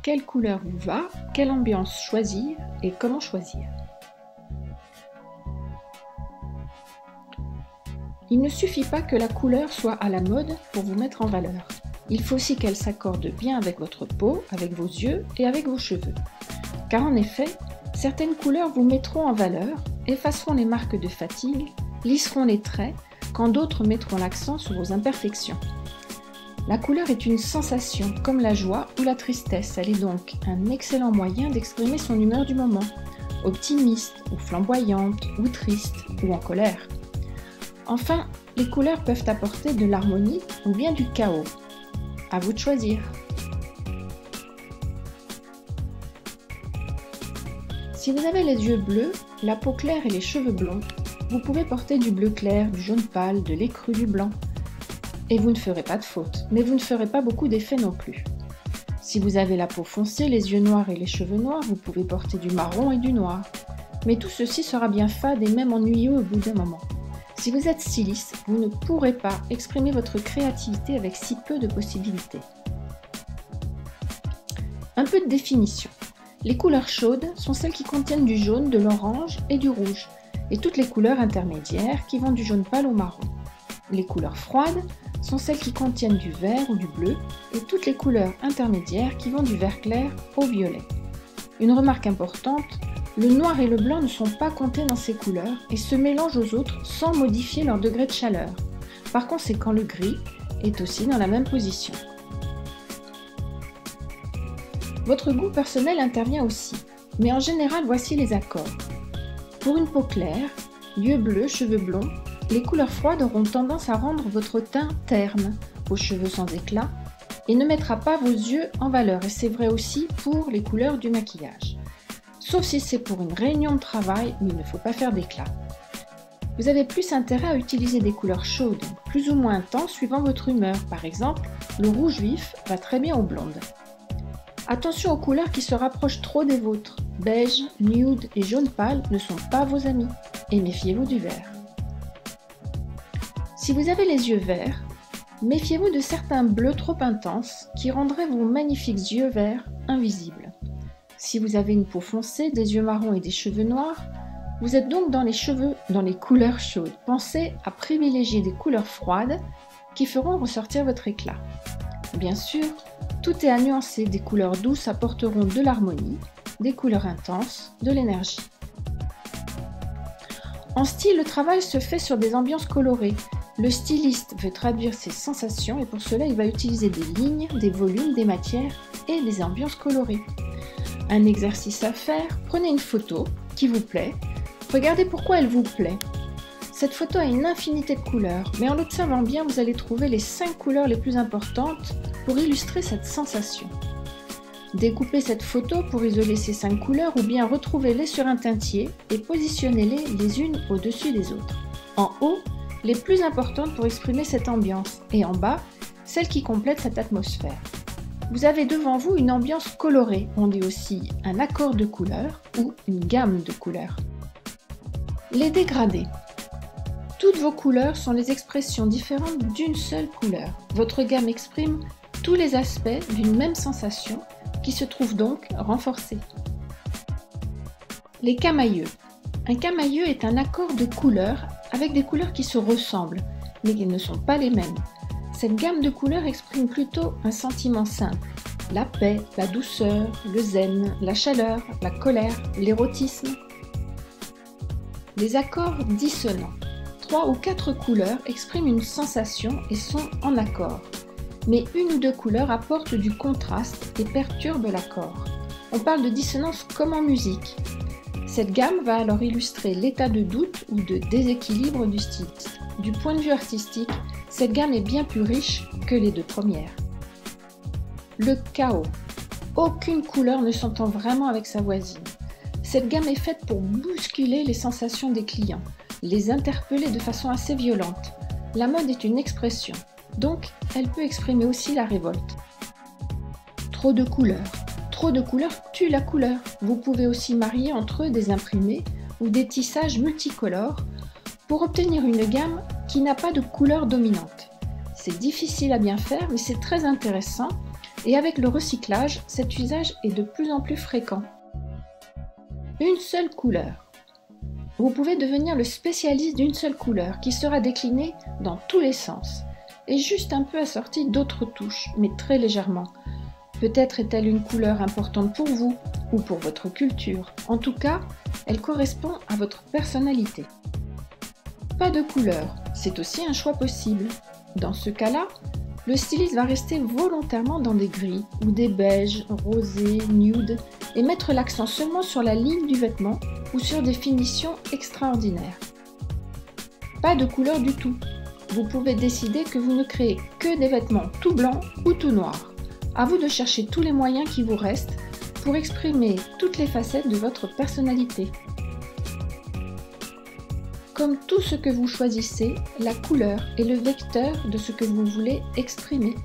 quelle couleur vous va, quelle ambiance choisir et comment choisir. Il ne suffit pas que la couleur soit à la mode pour vous mettre en valeur. Il faut aussi qu'elle s'accorde bien avec votre peau, avec vos yeux et avec vos cheveux. Car en effet, certaines couleurs vous mettront en valeur, effaceront les marques de fatigue, lisseront les traits, quand d'autres mettront l'accent sur vos imperfections. La couleur est une sensation, comme la joie ou la tristesse. Elle est donc un excellent moyen d'exprimer son humeur du moment, optimiste ou flamboyante ou triste ou en colère. Enfin, les couleurs peuvent apporter de l'harmonie ou bien du chaos. À vous de choisir. Si vous avez les yeux bleus, la peau claire et les cheveux blonds, vous pouvez porter du bleu clair, du jaune pâle, de l'écru, du blanc. Et vous ne ferez pas de faute, mais vous ne ferez pas beaucoup d'effets non plus. Si vous avez la peau foncée, les yeux noirs et les cheveux noirs, vous pouvez porter du marron et du noir. Mais tout ceci sera bien fade et même ennuyeux au bout d'un moment. Si vous êtes styliste, vous ne pourrez pas exprimer votre créativité avec si peu de possibilités. Un peu de définition. Les couleurs chaudes sont celles qui contiennent du jaune, de l'orange et du rouge, et toutes les couleurs intermédiaires qui vont du jaune pâle au marron. Les couleurs froides sont celles qui contiennent du vert ou du bleu, et toutes les couleurs intermédiaires qui vont du vert clair au violet. Une remarque importante, le noir et le blanc ne sont pas comptés dans ces couleurs et se mélangent aux autres sans modifier leur degré de chaleur. Par conséquent, le gris est aussi dans la même position. Votre goût personnel intervient aussi, mais en général, voici les accords. Pour une peau claire, yeux bleus, cheveux blonds, les couleurs froides auront tendance à rendre votre teint terne, vos cheveux sans éclat, et ne mettra pas vos yeux en valeur. Et c'est vrai aussi pour les couleurs du maquillage. Sauf si c'est pour une réunion de travail où il ne faut pas faire d'éclat. Vous avez plus intérêt à utiliser des couleurs chaudes, plus ou moins intenses suivant votre humeur. Par exemple, le rouge vif va très bien aux blondes. Attention aux couleurs qui se rapprochent trop des vôtres. Beige, nude et jaune pâle ne sont pas vos amis. Et méfiez-vous du vert. Si vous avez les yeux verts, méfiez-vous de certains bleus trop intenses qui rendraient vos magnifiques yeux verts invisibles. Si vous avez une peau foncée, des yeux marrons et des cheveux noirs, vous êtes donc dans les couleurs chaudes. Pensez à privilégier des couleurs froides qui feront ressortir votre éclat. Bien sûr, tout est à nuancer. Des couleurs douces apporteront de l'harmonie, des couleurs intenses, de l'énergie. En style, le travail se fait sur des ambiances colorées. Le styliste veut traduire ses sensations et pour cela, il va utiliser des lignes, des volumes, des matières et des ambiances colorées. Un exercice à faire, prenez une photo qui vous plaît, regardez pourquoi elle vous plaît. Cette photo a une infinité de couleurs, mais en l'observant bien, vous allez trouver les 5 couleurs les plus importantes pour illustrer cette sensation. Découpez cette photo pour isoler ces 5 couleurs ou bien retrouvez-les sur un teintier et positionnez-les les unes au-dessus des autres. En haut, les plus importantes pour exprimer cette ambiance et en bas, celles qui complètent cette atmosphère. Vous avez devant vous une ambiance colorée, on dit aussi un accord de couleurs ou une gamme de couleurs. Les dégradés. Toutes vos couleurs sont les expressions différentes d'une seule couleur. Votre gamme exprime tous les aspects d'une même sensation qui se trouve donc renforcée. Les camailleux. Un camailleux est un accord de couleurs avec des couleurs qui se ressemblent, mais qui ne sont pas les mêmes. Cette gamme de couleurs exprime plutôt un sentiment simple, la paix, la douceur, le zen, la chaleur, la colère, l'érotisme. Les accords dissonants. 3 ou 4 couleurs expriment une sensation et sont en accord, mais une ou 2 couleurs apportent du contraste et perturbent l'accord. On parle de dissonance comme en musique. Cette gamme va alors illustrer l'état de doute ou de déséquilibre du styliste. Du point de vue artistique, cette gamme est bien plus riche que les 2 premières. Le chaos. Aucune couleur ne s'entend vraiment avec sa voisine. Cette gamme est faite pour bousculer les sensations des clients, les interpeller de façon assez violente. La mode est une expression, donc elle peut exprimer aussi la révolte. Trop de couleurs. Trop de couleurs tue la couleur. Vous pouvez aussi marier entre eux des imprimés ou des tissages multicolores pour obtenir une gamme qui n'a pas de couleur dominante. C'est difficile à bien faire, mais c'est très intéressant Et avec le recyclage, cet usage est de plus en plus fréquent. Une seule couleur. Vous pouvez devenir le spécialiste d'une seule couleur qui sera déclinée dans tous les sens et juste un peu assortie d'autres touches, mais très légèrement. Peut-être est-elle une couleur importante pour vous ou pour votre culture. En tout cas, elle correspond à votre personnalité. Pas de couleur, c'est aussi un choix possible. Dans ce cas-là, le styliste va rester volontairement dans des gris ou des beiges, rosés, nude et mettre l'accent seulement sur la ligne du vêtement ou sur des finitions extraordinaires. Pas de couleur du tout. Vous pouvez décider que vous ne créez que des vêtements tout blancs ou tout noirs. À vous de chercher tous les moyens qui vous restent pour exprimer toutes les facettes de votre personnalité. Comme tout ce que vous choisissez, la couleur est le vecteur de ce que vous voulez exprimer.